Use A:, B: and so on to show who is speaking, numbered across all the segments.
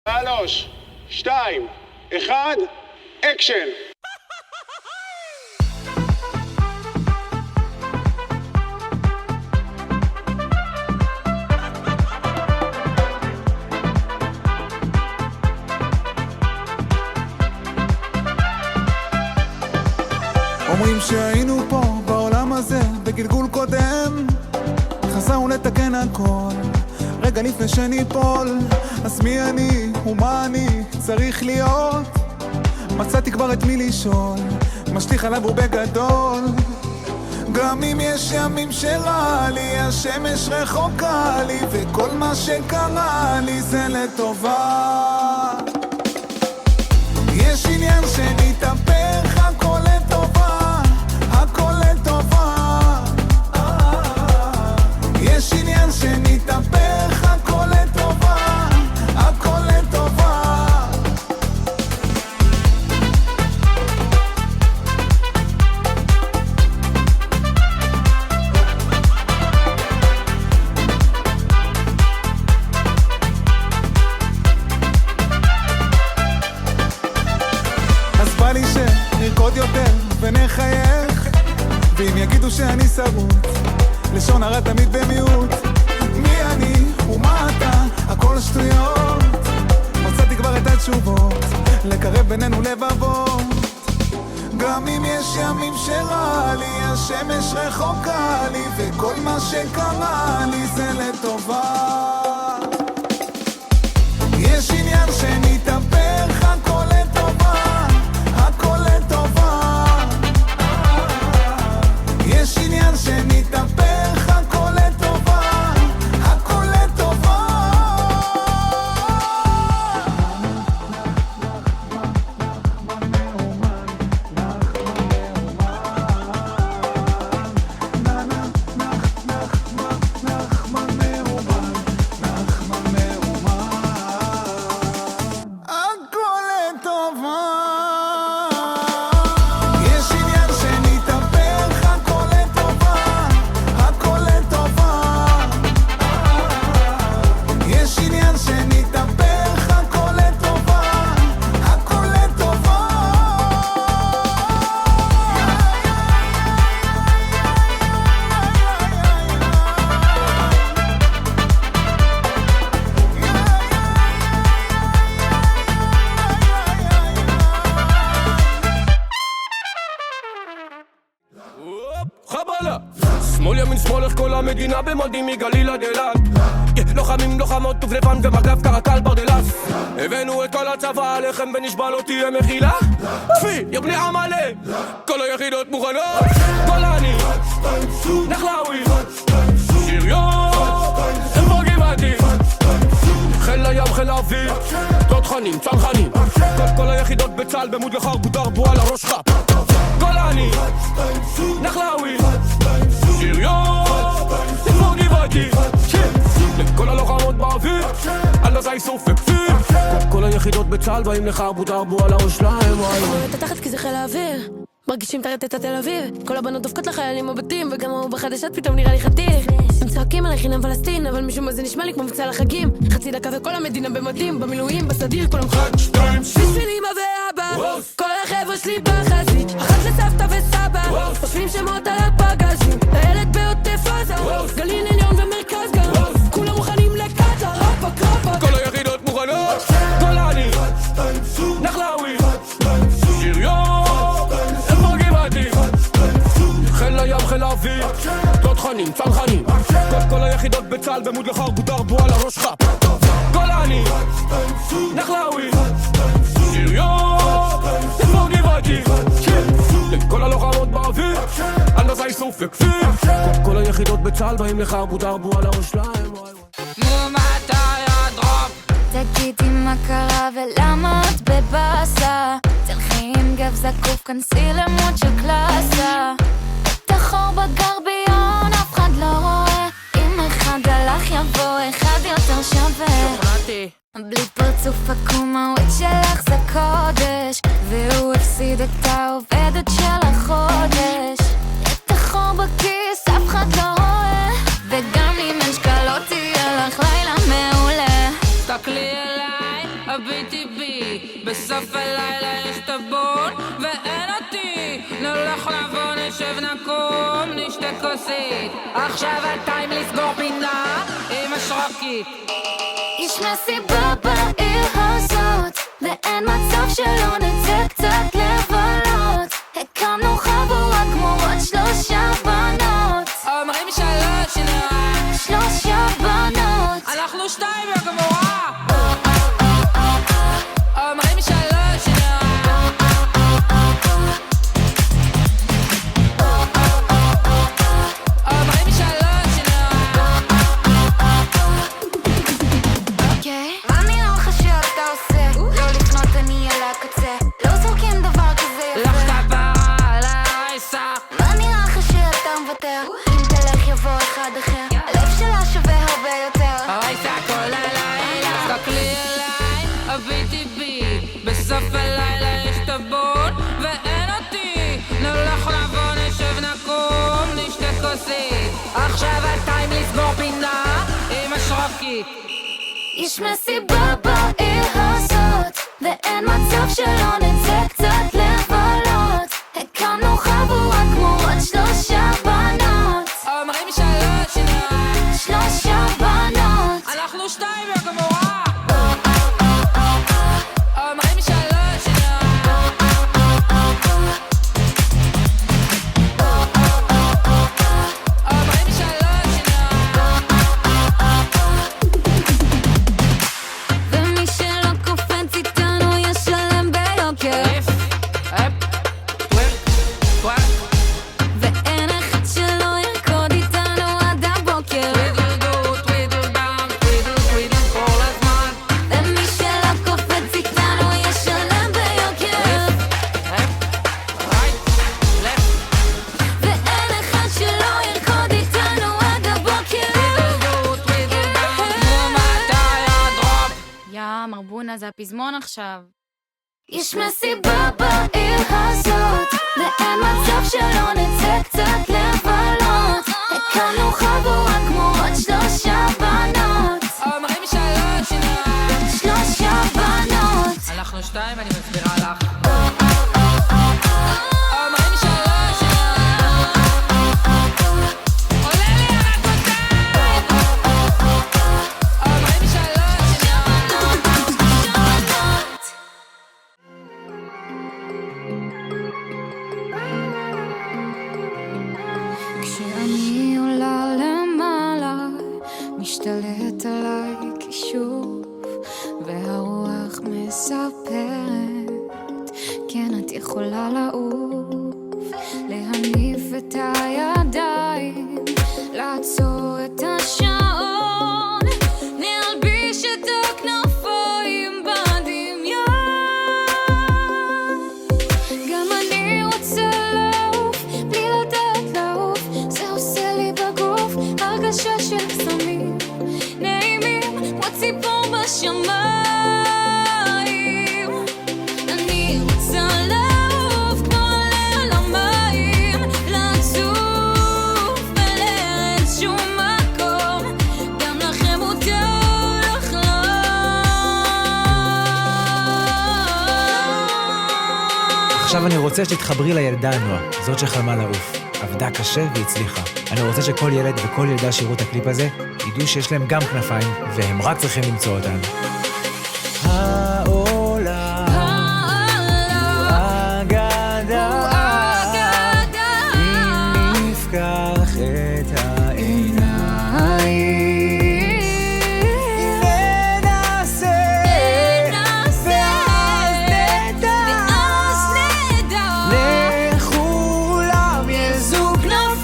A: 3, 2, 1, אקשן!
B: אומרים שהיינו פה בעולם הזה בגלגול קודם, חזרנו לתקן הכל רגע לפני שניפול. אז מי אני ומה אני צריך להיות? מצאתי כבר את מי לשאול, משליך עליו ובגדול. גם אם יש ימים שרע לי, השמש רחוקה לי, וכל מה שקרה לי זה לטובה. יש עניין שנתהפך, הכל לטובה, הכל לטובה. יש עניין שנתהפך, הכל לטובה, הכל לטובה. אז בא לי שנרקוד יותר ונחייך, ואם יגידו שאני שרוט, לשון הרע תמיד במיעוט. מי אני ומה אתה, הכל שטויות. מצאתי כבר את התשובות, לקרב בינינו לבבות. גם אם יש ימים שרע לי, השמש רחוקה לי, וכל מה שקרה לי זה לטובה. יש עניין שנתהפך, הכל לטובה, הכל לטובה. יש עניין שנתהפך, הכל לטובה, הכל לטובה. הכל לטובה. יש עניין שנתהפך, הכל לטובה, הכל לטובה. יש עניין שנתהפך, הכל לטובה, הכל לטובה.
C: חבלה שמאל ימין שמאל איך כל המדינה במודים מגליל עד אילת. לוחמים לוחמות טוב לבן ומג"ב קרקל ברדלס. הבאנו את כל הצבא עליכם ונשבע לא תהיה מחילה. תפי יבני עמלה כל היחידות מוכנות. גולני נחלאוי שריון איפה גבעתי חיל הים חיל האוויר תותחנים צנחנים. כל היחידות בצה"ל במוד לחרבו דרבו על הראש חפ. גולני נחלאוי שריון איפה גבעתי כל הלוחמות באוויר על הזי סוף וכפיר. כל היחידות בצה"ל באים לחרבו דרבו על הראש להם.
D: את התחת כי זה חיל האוויר, מרגישים את התל אוויר. כל הבנות דופקות לחיילים בבתים, וגם הוא בחדשות פתאום נראה לי חתיך. הם צועקים עלי חינם פלסטין, אבל משום מה זה נשמע לי כמו מבצע לחגים. חצי דקה וכל המדינה במדים, במילואים, בסדיר, כולם חד, שתיים, בשביל אמא ואבא, כל החבר'ה שלי בחזית. אחת לסבתא וסבא, חושבים שמות על הפגזים. הילד בעוטף עזה, גליל עליון ומרכז גם, כולם מוכנים לקטה, רפק רפק.
C: כל היחידות מוכנות. גולני נחלאוי שריון איפה גבעתי חיל הים חיל האוויר תותחנים צנחנים. כל היחידות בצה"ל במוד לחרבו דרבו על הראש חפ. גולני נחלאוי שריון איפה גבעתי כל הלוחמות באוויר על הזי סוף וכפיר. כל היחידות בצה"ל באים לחרבו דרבו על הראש להם.
E: נו מתי הדרופ?
F: תגידי מה קרה ולמה את בבאסה? תלכי עם גב זקוף, כנסי למוד של קלאסה. תחור בגרביון, אף אחד לא רואה. אם אחד הלך יבוא, אחד יותר שווה.
E: שוכנעתי
F: בלי פרצוף עקום, הוויד שלך זה קודש, והוא הפסיד את העובדת של החודש. תחור בכיס, אף אחד לא רואה, וגם אם אין שקלות תהיה לך לילה מעולה.
E: תסתכלי אליי הביטי בי, בסוף הלילה יש טבון ואין אותי, נלך לעבור נשב נקום, נשתה כוסית, עכשיו הטיים לסגור פינה עם השרוקית.
F: יש מסיבה בעיר הזאת ואין מצב שלא נצא קצת לבלות, הקמנו חבורה כמו עוד 3 בנות,
E: אומרים 3 נראה
F: 3 בנות,
E: אנחנו 2 בגמורה, אומרים 3 נראה אומרים 3 נראה.
F: אוקיי? מה נראה לך שאתה עושה? לא לפנות אני על הקצה, לא זורקים דבר כזה
E: לך
F: יפה,
E: כפרה על ההריסה,
F: מה נראה לך שאתה מוותר? אם תלך יבוא אחד אחר, הלב שלה שווה הרבה יותר,
E: הריסה כל הלילה, תסתכלי אליי, הביטי בי, בסוף הלילה יש טבון ואין אותי, נלך לעבור נשב נקום, נשתה כוסית, עכשיו הטיים לסגור פינה עם השרוקית.
F: יש מסיבה בעיר הזאת ואין מצב שלא נצא קצת לבלות, הקמנו חבורה כמו עוד 3 בנות,
E: אומרים 3 נראה
F: 3 בנות,
E: אנחנו 2 בגמורה, אומרים 3 נראה אומרים 3 נראה.
F: ומי שלא קופץ איתנו ישלם ביוקר, ואין אחד שלא ירקוד איתנו עד הבוקר, ומי שלא קופץ איתנו ישלם ביוקר, ואין אחד שלא ירקוד איתנו עד הבוקר. יא מרבונה, זה הפזמון עכשיו. יש מסיבה בעיר הזאת ואין מצב שלא נצא קצת לבלות, הקמנו חבורה כמו עוד 3 בנות,
E: אומרים 3 נראה
F: 3 בנות,
E: אנחנו 2 אני מסבירה לך, אומרים 3 נראה עולה לי הרקותיים, אומרים 3 נראה.
F: כשאני עולה למעלה משתלט עליי כישוף והרוח מספרת, כן את יכולה לעוף, להניף את הידיים, לעצור את השעון, נלביש את הכנפיים בדמיון, גם אני רוצה לעוף בלי לדעת לעוף, זה עושה לי בגוף הרגשה של קסמים נעימים כמו ציפור בשמיים, אני רוצה לעוף כמו עלה על המים, לצוף ולארץ שום מקום, גם לכם מותר לחלום.
G: עכשיו אני רוצה שתתחברי לילדה הנועה, זאת שחלמה לעוף. עבדה קשה והצליחה. אני רוצה שכל ילד וכל ילדה שיראו את הקליפ הזה, ידעו שיש להם גם כנפיים, והם רק צריכים למצוא אותן. העולם הוא אגדה, אם נפקח את העיניים, ננסה ואז נדע, לכולם יש זוג כנפיים.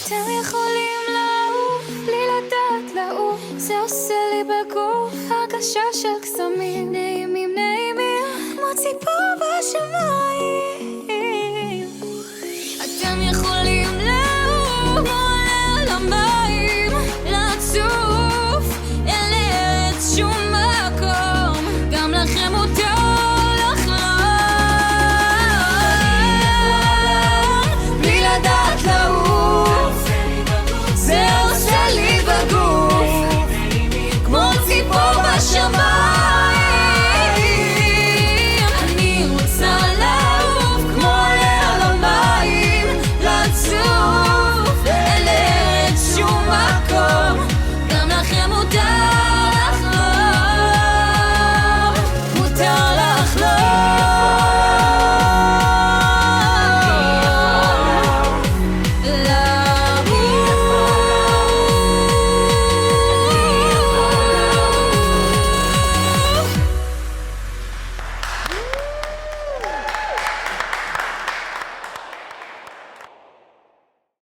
G: אתם יכולים לעוף, בלי לדעת לעוף, זה עושה לי בגוף הרגשה של קסמים.